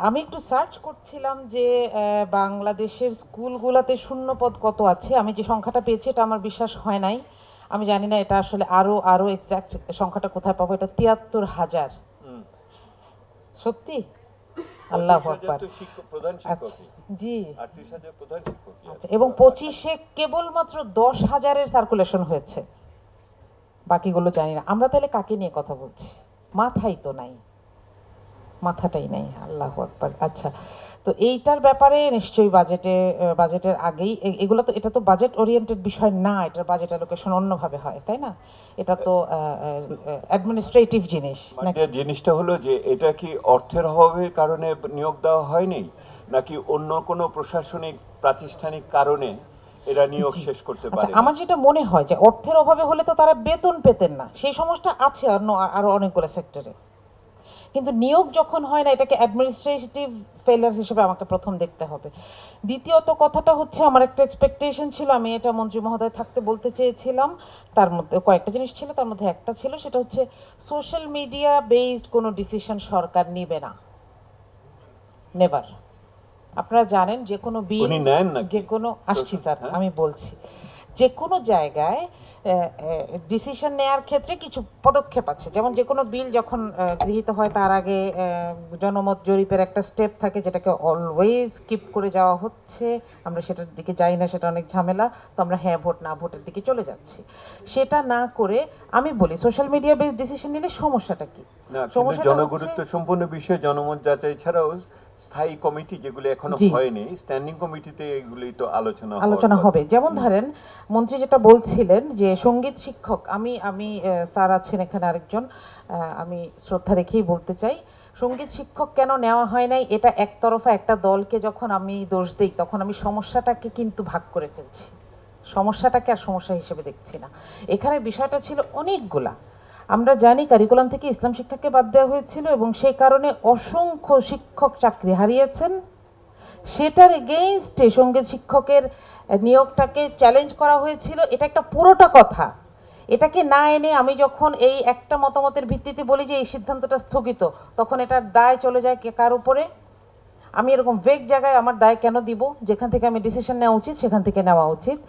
আমি একটু সার্চ করছিলাম যে বাংলাদেশের স্কুলগুলোতে শূন্যপদ কত আছে। আমি যে সংখ্যাটা পেয়েছি এটা আমার বিশ্বাস হয় নাই। আমি জানি না এটা আসলে আরো এক্সাক্ট সংখ্যাটা কোথায় পাবো। এটা ৭৩,০০০। সত্যি? আল্লাহু আকবার। প্রধান আচ্ছা, শিক্ষকই জি। ৩৮,০০০ প্রধান শিক্ষকই আচ্ছা, আছে। এবং ২৫-এ কেবলমাত্র ১০,০০০-এর সার্কুলেশন হয়েছে, বাকিগুলো জানি না। আমরা তাহলে কাকে নিয়ে কথা বলছি? মাথাই তো নাই, মাথাটাই নাই। আল্লাহু আকবার। আচ্ছা, তো এইটার ব্যাপারে নিশ্চয়ই বাজেটের আগেই এগুলো তো, এটা তো বাজেট ওরিয়েন্টেড বিষয় না, এটার বাজেট অ্যালোকেশন অন্যভাবে হয়, তাই না? এটা তো অ্যাডমিনিস্ট্রেটিভ জিনিস মানে নাকি? জিনিসটা হলো যে এটা কি অর্থের অভাবের কারণে নিয়োগ দেওয়া হয়নি, নাকি অন্য কোনো প্রশাসনিক প্রাতিষ্ঠানিক কারণে এরা নিয়োগ জি। শেষ করতে আচ্ছা, পারেনি? আমার যেটা মনে হয় যে অর্থের অভাবে হলে তো তারা বেতন পেতেন না, সেই সমস্যা আছে আরো অনেকগুলো সেক্টরে। কিন্তু নিয়োগ যখন হয় না, এটাকে অ্যাডমিনিস্ট্রেটিভ ফেলার হিসেবে আমাকে প্রথম দেখতে হবে। দ্বিতীয়ত কথাটা হচ্ছে, আমার একটা এক্সপেকটেশন ছিল, আমি এটা মন্ত্রী মহোদয় থাকতে বলতে চেয়েছিলাম। তার মধ্যে কয়েকটা জিনিস ছিল, তার মধ্যে একটা ছিল, সেটা হচ্ছে সোশ্যাল মিডিয়া বেসড কোনো ডিসিশন সরকার নিবে না, নেভার। আপনারা জানেন যে কোনো বিল, উনি নেন নাকি? যে কোনো, আসছি স্যার হ্যাঁ, আমি বলছি, যে কোনো জায়গায় ডিসিশন নেওয়ার ক্ষেত্রে কিছু পদক্ষেপ আছে। যেমন যে কোনো বিল যখন গৃহীত হয় তার আগে জনমত জরিপের একটা স্টেপ থাকে, যেটাকে অলওয়েজ কিপ করে যাওয়া হচ্ছে। আমরা সেটার দিকে যাই না, সেটা অনেক ঝামেলা। তো আমরা হ্যাঁ ভোট না ভোটের দিকে চলে যাচ্ছি। সেটা না করে আমি বলি, সোশ্যাল মিডিয়া বেসড ডিসিশন নিলে সমস্যাটা কি? না কিন্তু সমস্যাটা হচ্ছে, জনগুরুত্ব সম্পন্ন বিষয়ে জনমত যাচাই ছাড়াও স্থায়ী কমিটি যেগুলো এখনো জি, হয়নি, স্ট্যান্ডিং কমিটিতে এগুলি তো আলোচনা হওয়ার আলোচনা কথা। হবে। যেমন ধরেন, মন্ত্রী যেটা বলছিলেন যে সঙ্গীত শিক্ষক, আমি আমি স্যার আছেন এখানে আরেকজন, আমি শ্রদ্ধা রেখেই বলতে চাই, সঙ্গীত শিক্ষক কেন নেওয়া হয় নাই, এটা একতরফা একটা দলকে যখন আমি দোষ দিই, তখন আমি সমস্যাটাকে কিন্তু ভাগ করে ফেলছি, সমস্যাটাকে আর সমস্যা হিসেবে দেখছি না। এখানে বিষয়টা ছিল অনেকগুলা। আমরা জানি কারিকুলাম থেকে ইসলাম শিক্ষাকে বাদ দেওয়া হয়েছিল এবং সেই কারণে অসংখ্য শিক্ষক চাকরি হারিয়েছেন। সেটার এগেইনস্টে সঙ্গীত শিক্ষকের নিয়োগটাকে চ্যালেঞ্জ করা হয়েছিল। এটা একটা পুরোটা কথা। এটাকে না এনে আমি যখন এই একটা মতামতের ভিত্তিতে বলি যে এই সিদ্ধান্তটা স্থগিত, তখন এটার দায় চলে যায় কার উপরে? আমি এরকম ভেগ জায়গায় আমার দায় কেন দিব? যেখান থেকে আমি ডিসিশন নেওয়া উচিত সেখান থেকে নেওয়া উচিত।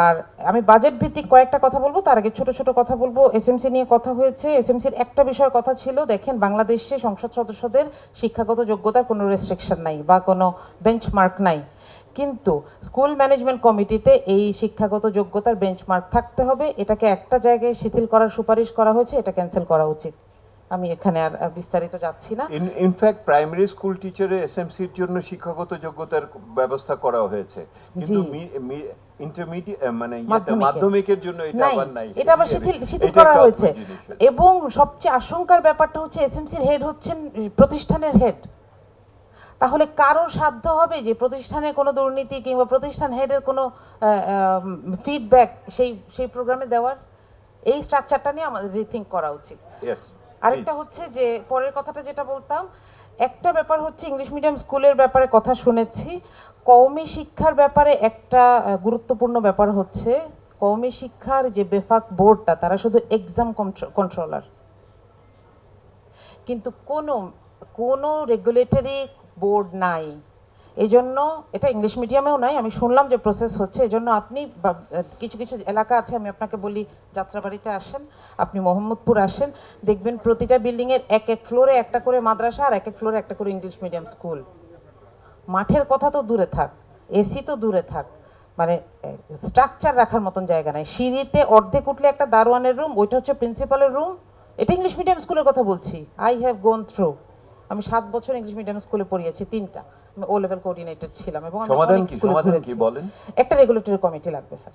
আর আমি বাজেট ভিত্তিক কয়েকটা কথা বলবো, তার আগে ছোট ছোট কথা বলবো। এসএমসি নিয়ে কথা হয়েছে, এসএমসির একটা বিষয় কথা ছিল, দেখেন বাংলাদেশে সংসদ সদস্যদের শিক্ষাগত যোগ্যতার কোনো রেস্ট্রিকশন নাই বা কোনো বেঞ্চমার্ক নাই, কিন্তু স্কুল ম্যানেজমেন্ট কমিটিতে এই শিক্ষাগত যোগ্যতার বেঞ্চমার্ক থাকতে হবে। এটাকে একটা জায়গায় শিথিল করার সুপারিশ করা হয়েছে, এটা ক্যান্সেল করা উচিত। আমি এখানে আর বিস্তারিত যাচ্ছি না। ইনফ্যাক্ট প্রাইমারি স্কুল টিচারের এসএমসির জন্য শিক্ষাগত যোগ্যতার ব্যবস্থা করা হয়েছে, জি, কিন্তু ইন্টারমিডিয়েট মানে মাধ্যমিকে মাধ্যমিকের জন্য এটা নাই, আবার নাই। এটা আবার শিথিল শিথিল এটা করা একটা হয়েছে। অদ্ভুত জিনিস হয়েছে। এবং সবচেয়ে আশঙ্কার ব্যাপারটা হচ্ছে এসএমসির হেড হচ্ছেন প্রতিষ্ঠানের হেড। তাহলে কারো সাধ্য হবে যে প্রতিষ্ঠানের কোনো দুর্নীতি কিংবা প্রতিষ্ঠান হেডের কোনো ফিডব্যাক সেই সেই প্রোগ্রামে দেওয়ার? এই স্ট্রাকচারটা নিয়ে আমাদের রিথিঙ্ক করা উচিত। ইয়েস, আরেকটা প্লিজ। হচ্ছে যে পরের কথাটা যেটা বলতাম, একটা ব্যাপার হচ্ছে ইংলিশ মিডিয়াম স্কুলের ব্যাপারে কথা শুনেছি। কওমি শিক্ষার ব্যাপারে একটা গুরুত্বপূর্ণ ব্যাপার হচ্ছে, কওমি শিক্ষার যে বেফাক বোর্ডটা, তারা শুধু এক্সাম কন্ট্রোলার, কিন্তু কোনো কোনো রেগুলেটরি বোর্ড নাই। এই জন্য এটা ইংলিশ মিডিয়ামেও নাই, আমি শুনলাম যে প্রসেস হচ্ছে। এই জন্য আপনি কিছু কিছু এলাকা আছে, আমি আপনাকে বলি, যাত্রাবাড়িতে আসেন, আপনি মোহাম্মদপুর আসেন, দেখবেন প্রতিটা বিল্ডিংয়ের এক এক ফ্লোরে একটা করে মাদ্রাসা আর এক এক ফ্লোরে একটা করে ইংলিশ মিডিয়াম স্কুল। মাঠের কথা তো দূরে থাক, এসি তো দূরে থাক, মানে স্ট্রাকচার রাখার মতন জায়গা নাই। সিঁড়িতে অর্ধেক উঠলে একটা দারোয়ানের রুম, ওইটা হচ্ছে প্রিন্সিপালের রুম। এটা ইংলিশ মিডিয়াম স্কুলের কথা বলছি। আই হ্যাভ গোন থ্রু, আমি 7 বছর ইংলিশ মিডিয়াম স্কুলে পড়িয়েছি, 3টা। আমি ও লেভেল কোঅর্ডিনেটর ছিলাম এবং আমি সমাধান অনেক কি? স্কুলে সমাধান কি ঘুরেছি। বলেন? একটা রেগুলেটরি কমিটি লাগবে স্যার।